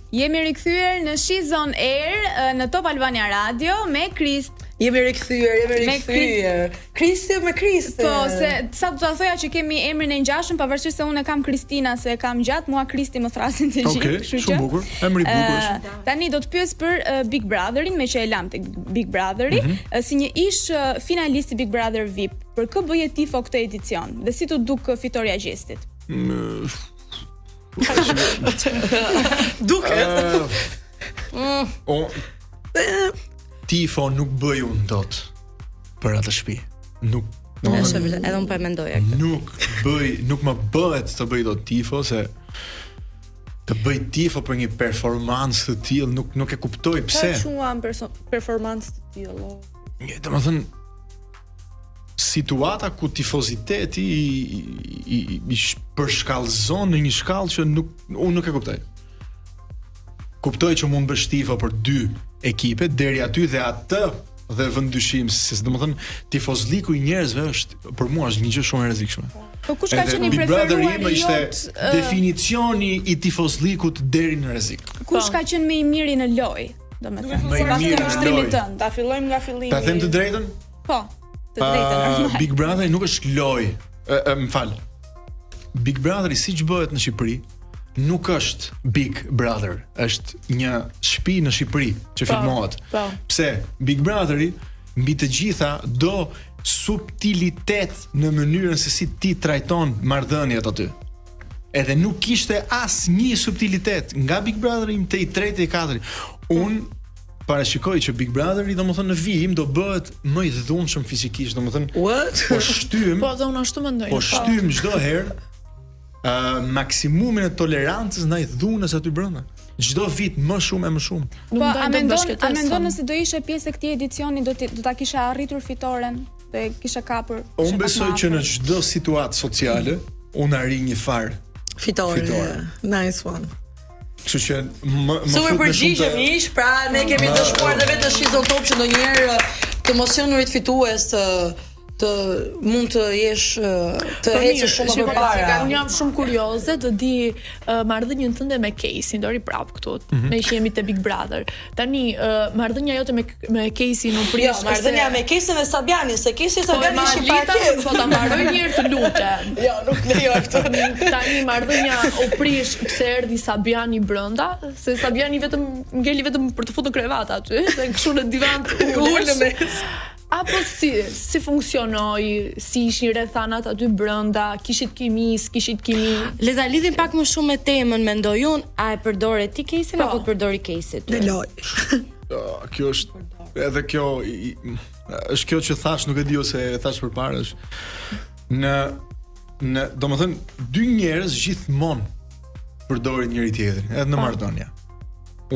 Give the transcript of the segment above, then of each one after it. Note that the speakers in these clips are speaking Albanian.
Jemi rikthyer në She's on Air në Top Albania Radio me Krist. Jemi rikthyer. Kristi me Kristi. Po, se sa do ta thoja që kemi emrin e ngjashëm, pavarësisht se unë kam Kristina se kam gjatë, mua Kristi më thrasin të gjithë, kështu që. Shumë bukur. Emri i bukur është. Tani do të pyes për Big Brotherin, me që e lam tek Big Brotheri, si një ish finalist i Big Brother VIP. Për kë bëje tifo këtë edicion? Dhe si të duk fitoria gjestit? Tifo nuk bëj unë dot për atë shtëpi. Nuk edhe unë po e mendoja këtë. Nuk më bëhet të bëj dot tifo, se të bëj tifo për një performancë të tillë nuk e kuptoj pse. Ka shumë performancë të tillë. Domethënë situata ku tifoziteti i përshkallëzon në një shkallë që unë nuk e kuptoj. Kuptoj që mund bësh tifo për 2 ekipe deri aty dhe atë dhe vend dyshim, se domethënë tifozliku i njerëzve është për mua është një gjë shumë e rrezikshme. Po kush ka qenë i Big Brother preferuar im ishte definicioni i tifozlikut deri në rrezik. Kush ka qenë më i miri në lojë, domethënë? Më i miri në lojë. Ta fillojmë nga fillimi. Ta them të drejtën? Po, të drejtën. Big Brother nuk është lojë. Më fal. Big Brother siç bëhet në Shqipëri nuk është Big Brother, është një shtëpi në Shqipëri që filmohet. Pse? Big Brotheri mbi të gjitha do subtilitet në mënyrën se si ti trajton marrëdhëniet aty. Edhe nuk kishte asnjë subtilitet nga Big Brotheri te i tretë e i katërt. Unë parashikoj që Big Brotheri domethënë në vijim do bëhet më i dhunshëm fizikisht, domethënë po shtym. Po dhe unë ashtu mendoj. Po shtym çdo herë maksimumin e tolerancës ndaj dhunës aty brenda. Çdo vit më shumë e më shumë. Po a mendon nëse do ishe pjesë e këtij edicioni do ta kishe arritur fitoren dhe kishe kapur? Unë besoj që në çdo situatë sociale unë arri një far fitore. Nice one. Kështu që më super përgjigjemi ish, pra ne kemi të shkuar edhe vetë She's on Top që ndonjëherë të emocionurit fitues të mund të jesh të ecësh shumë më përpara. Unë jam shumë kurioze të di marrëdhënien tënde me Casey, ndori prap këtu, me që jemi te Big Brother. Tani marrëdhënia jote me Casey nuk prish. Jo, marrëdhënia me Casey dhe Sabianin, se Casey Sabiani ishin paraqes. Po ta mbaroj një herë të lutem. Jo, nuk lejo këtë. Tani marrëdhënia u prish pse erdhi Sabiani brenda, se Sabiani vetëm ngeli vetëm për të futur krevat aty, se kështu në divan ulën. Apo si funksionoi, si ishin rrethanat aty brenda, kishit kimi, s'kishit kimi? Le ta lidhim pak më shumë me temën, mendoj unë, a e përdore ti Casey apo përdori Casey ty? Në lojë. Kjo është edhe kjo është kjo që thash, nuk e di ose e thash përpara, është në domethënë dy njerëz gjithmonë përdorin njëri tjetrin, edhe në marrëdhënie.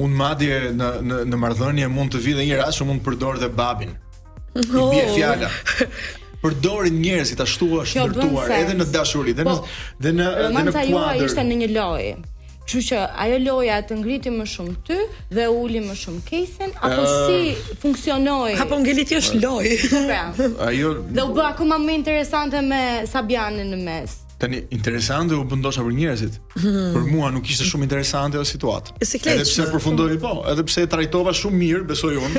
Unë madje në marrëdhënie mund të vi dhe një rast që mund të përdor dhe babin. I bie fjala. Përdorin njerëzit ashtu është ndërtuar edhe në dashuri dhe në romanca juaj ishte në një lojë. Kështu që ajo loja të ngriti më shumë ty dhe uli më shumë Casey, apo si funksionoi? Apo ngeli ti është lojë. Ajo do u bë akoma më interesante me Sabianin në mes. Tani interesante u bëndosha për njerëzit. Për mua nuk ishte shumë interesante ajo situatë. Edhe pse përfundoi edhe pse e trajtova shumë mirë, besoj unë.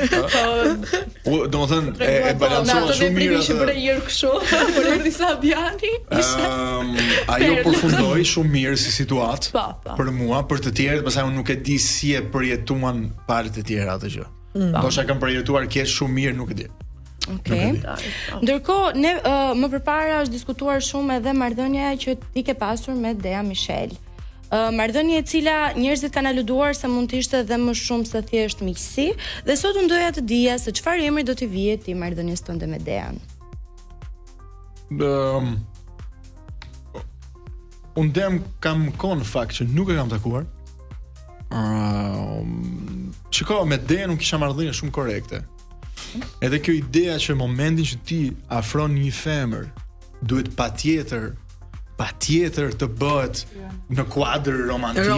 Domethënë e balancova shumë mirë. Ishte për herë kështu, por erdhi Sabiani. Ajo përfundoi shumë mirë si situatë për mua, për të tjerët, pastaj unë nuk e di si e përjetuan palët e tjera atë gjë. Ndoshta kanë përjetuar keq shumë mirë, nuk e di. Okej. Ndërkohë ne më përpara është diskutuar shumë edhe marrëdhënia që ti ke pasur me Dea Michel. Marrëdhënie e cila njerëzit kanë aluduar se mund të ishte edhe më shumë se thjesht miqësi, dhe sot unë doja të dija se çfarë emri do t'i vihet ti marrëdhënies tënde me Dean. Unë Dean kam në fakt që nuk e kam takuar. Shiko, me Dean nuk kisha marrëdhënie shumë korrekte. Edhe kjo ideja që momentin që ti afron një femër duhet patjetër të bëhet në kuadër romantik.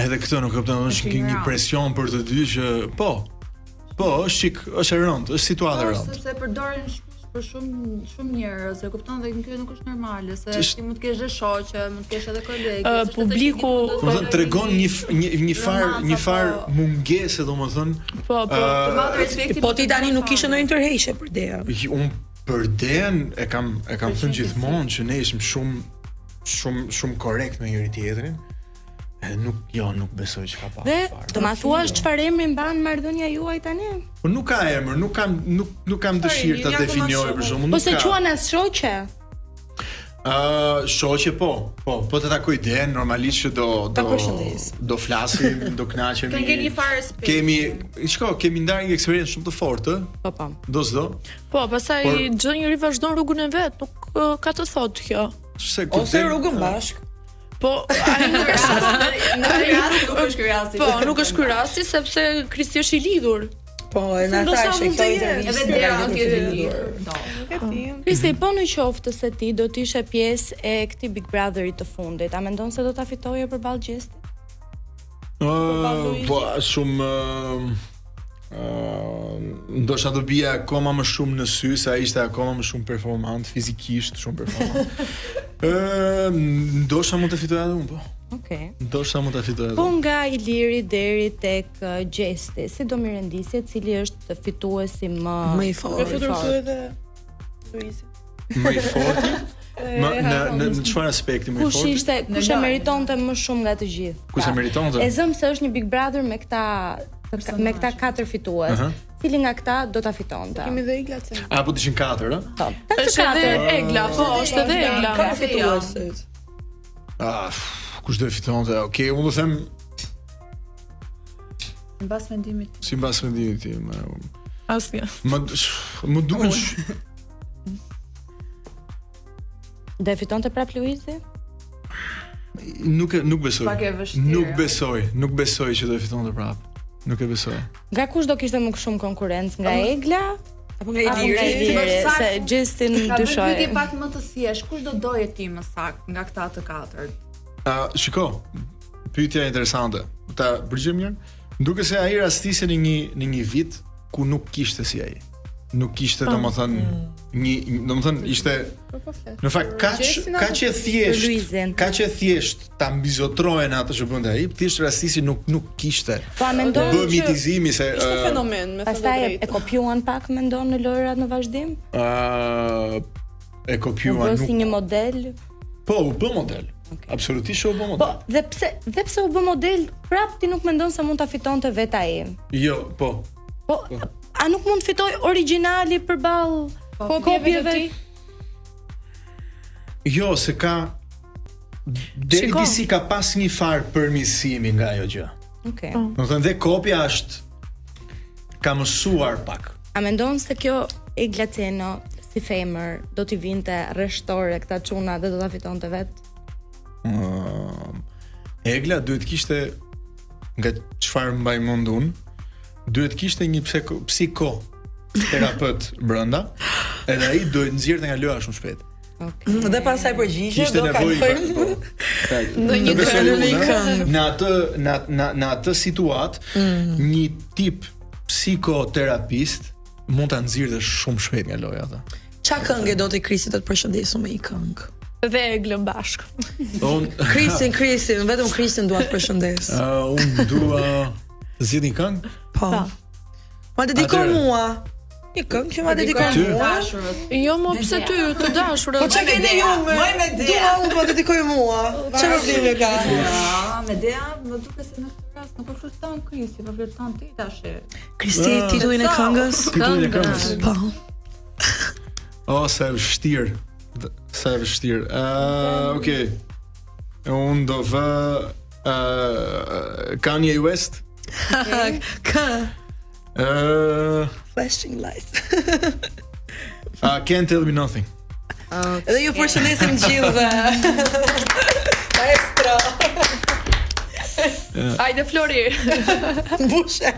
Edhe këtë nuk kupton, është një presion për të dy që po, është çik, është e rëndë, është situatë e rëndë. Se përdoren për shumë njerëz, e kupton dhe kjo nuk është normale, se ti mund të kesh dhe shoqe, mund të kesh edhe kolegë. Publiku, do të tregon një far mungesë, domethënë. Po ti tani nuk kishe ndonjë tërheqje për Dea. Un për Dean e kam thënë gjithmonë që ne ishim shumë korrekt me njëri tjetrin. Nuk besoj që ka pasur. Dhe do ma thuash çfarë emri mban marrëdhënia juaj tani? Po nuk ka emër, nuk kam dëshirë ta definjoj për shkakun. Po se quan as shoqe? Shoqe po të takoj Den, normalisht që do flasim, do kënaqemi. Kemi një farë respekt. Kemi ndarë një eksperiencë shumë të fortë. Po. Do s'do. Po, pastaj çdo njeri vazhdon rrugën e vet, nuk ka të thotë kjo. Ose rrugën bashk. Po, ai nuk është ky rasti. Po, nuk është ky rasti sepse Kristi është I lidhur. Po, në ata është kjo intervistë. Edhe Dea është I lidhur. Kristi, po në qoftë se ti do të ishe pjesë e këtij Big Brotherit të fundit, a mendon se do ta fitoje përballë Gjestit? Po, shumë ndoshta do bie akoma më shumë në sy se ai ishte akoma më shumë performant fizikisht, shumë performant. Ndoshta mund të fitoj edhe unë, po. Okej. Ndoshta mund ta fitoj edhe. Po nga Iliri deri tek Gjesti, si do mi rendisje cili është fituesi më I fortë. Futur këtu edhe Luizi. Më I fortë? Në çfarë aspekti më I fortë? Kush e meritonte më shumë nga të gjithë? Kush e meritonte? E zëm se është një Big Brother me këta 4 fitues. Cili nga këta do ta fitonte? Kemi dhe Eglat se. Po të ishin 4, ë? Po. Është edhe Egla, po, është edhe Egla. Ka fituesit. Kush do e fitonte? Okej, unë do them Mbas mendimit. si mbas mendimit tim. Asnjë. Më duken Do e fitonte prap Luizi? Nuk besoj. Pak e vështirë. Nuk besoj që do e fitonte prap. Nuk e besoj. Nga kush do kishte më shumë konkurrencë? Nga Egla apo nga Iliri? Se Gjestin dyshoj. Ka pyetje pak më të thjeshtë, kush do doje ti më saktë nga këta të katërt? Shiko, pyetja interesante. Ta përgjigjem mirë. Duke se ai rastisej në një vit ku nuk kishte si ai. Nuk kishte domethënë ishte në fakt kaq e thjesht ta mbizotrohen atë që bënte ai, thjesht rastisi nuk kishte. Po mendon bë mitizimi se ishte fenomen, me thënë pastaj e kopjuan pak mendon në lojrat në vazhdim? E kopjuan si një model? Po, u bë model. Absolutisht u bë model. Po, dhe pse u bë model, prap ti nuk mendon se mund ta fitonte vet ai? Jo, po. Po, a nuk mund fitoj origjinali përballë kopjeve? Jo, se ka deri disi ka pas një farë përmirësimi nga ajo gjë. Okej. Do të thënë dhe kopja është ka mësuar pak. A mendon se kjo Egla Ceno si femër do t'i vinte rreshtore këta çuna dhe do ta fitonte vet? Egla duhet kishte nga çfarë mbaj mend unë, duhet kishte një psikoterapeut brenda, edhe ai duhet nxjerrte nga loja shumë shpejt. Okej. Dhe pastaj përgjigje do kalojë. Në një këngë. Në atë situatë, një tip psikoterapist mund ta nxjerrte shumë shpejt nga loja atë. Ç'a këngë do të Krisi të përshëndesur me një këngë? Dhe Eglën bashk. Krisin, vetëm Krisin dua të përshëndes. Unë dua zgjidh një këngë? Po. Ma dedikon mua. Një këngë që ma dedikon mua. Jo, më pse ty, të dashurë. Po çka keni ju me? Dua unë po dedikoj mua. Çfarë problemi ka? Me Dea, më duket se në këtë rast nuk po flirton Krisi, po flirton ti tash. Krisi, titullin e këngës? Titullin e këngës. Po. Sa e vështirë. Sa e vështirë. Okej. Unë do vë Kanye West. Flashing lights. Can't tell me nothing. Edhe ju përshëndesim gjithëve. Maestro. Hajde Flori. Mbushe.